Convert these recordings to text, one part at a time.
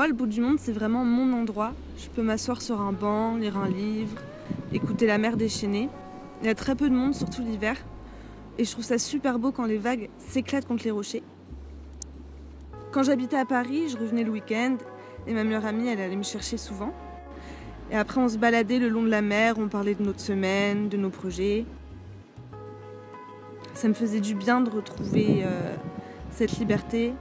moi, le bout du monde, c'est vraiment mon endroit. Je peux m'asseoir sur un banc, lire un livre, écouter la mer déchaîner. Il y a très peu de monde, surtout l'hiver. Et je trouve ça super beau quand les vagues s'éclatent contre les rochers. Quand j'habitais à Paris, je revenais le week-end et ma meilleure amie, elle allait me chercher souvent. Et après, on se baladait le long de la mer, on parlait de notre semaine, de nos projets. Ça me faisait du bien de retrouver cette liberté.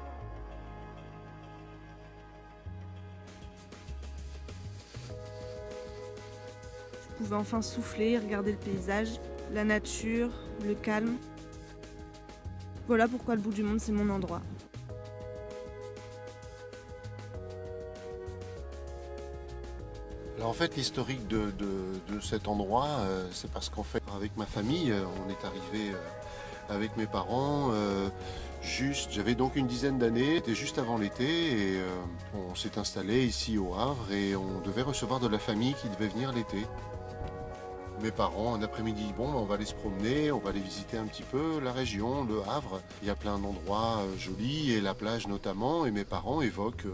Je pouvais enfin souffler, regarder le paysage, la nature, le calme. Voilà pourquoi le bout du monde, c'est mon endroit. Alors en fait, l'historique de cet endroit, c'est parce qu'en fait, avec ma famille, on est arrivé avec mes parents. J'avais donc une dizaine d'années, c'était juste avant l'été, et on s'est installé ici au Havre et on devait recevoir de la famille qui devait venir l'été. Mes parents, un après-midi, bon, on va aller se promener, on va aller visiter un petit peu la région, le Havre. Il y a plein d'endroits jolis, et la plage notamment, et mes parents évoquent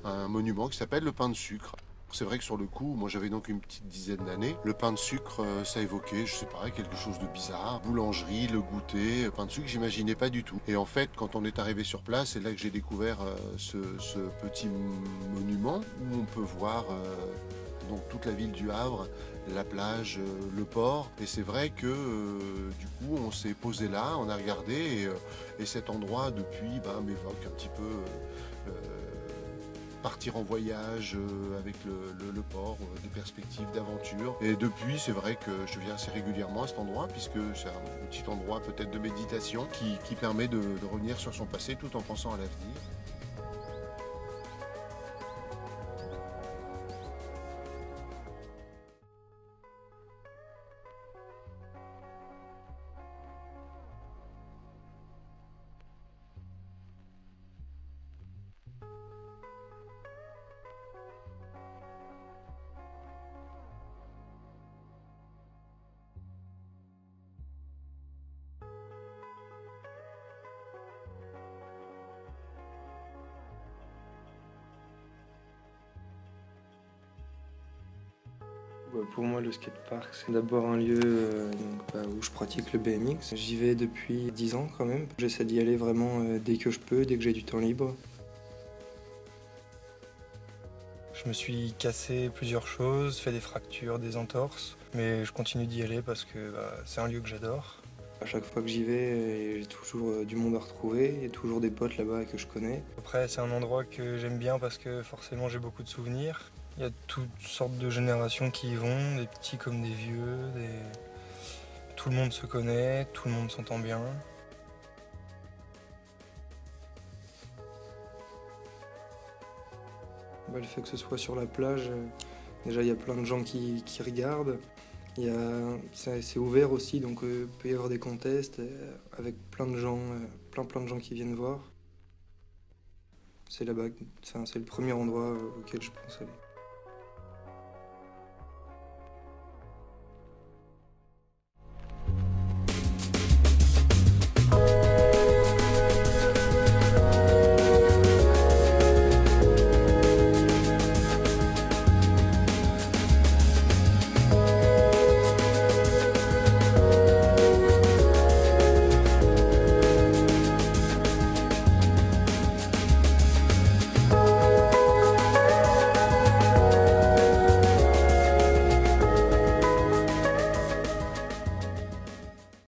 un monument qui s'appelle le Pain de Sucre. C'est vrai que sur le coup, moi j'avais donc une petite dizaine d'années, le pain de sucre, ça évoquait, je sais pas, quelque chose de bizarre. Boulangerie, le goûter, pain de sucre, j'imaginais pas du tout. Et en fait, quand on est arrivé sur place, c'est là que j'ai découvert ce petit monument où on peut voir donc toute la ville du Havre, la plage, le port. Et c'est vrai que du coup, on s'est posé là, on a regardé, et cet endroit depuis m'évoque un petit peu partir en voyage avec le port, des perspectives d'aventure. Et depuis, c'est vrai que je viens assez régulièrement à cet endroit, puisque c'est un petit endroit peut-être de méditation qui permet de revenir sur son passé tout en pensant à l'avenir. Pour moi, le skatepark, c'est d'abord un lieu où je pratique le BMX. J'y vais depuis 10 ans quand même. J'essaie d'y aller vraiment dès que je peux, dès que j'ai du temps libre. Je me suis cassé plusieurs choses, fait des fractures, des entorses, mais je continue d'y aller parce que c'est un lieu que j'adore. À chaque fois que j'y vais, j'ai toujours du monde à retrouver et toujours des potes là-bas que je connais. Après, c'est un endroit que j'aime bien parce que forcément j'ai beaucoup de souvenirs. Il y a toutes sortes de générations qui y vont, des petits comme des vieux, tout le monde se connaît, tout le monde s'entend bien. Le fait que ce soit sur la plage, déjà il y a plein de gens qui regardent. C'est ouvert aussi, donc il peut y avoir des contests avec plein de gens, plein de gens qui viennent voir. C'est là-bas, c'est le premier endroit auquel je pense aller.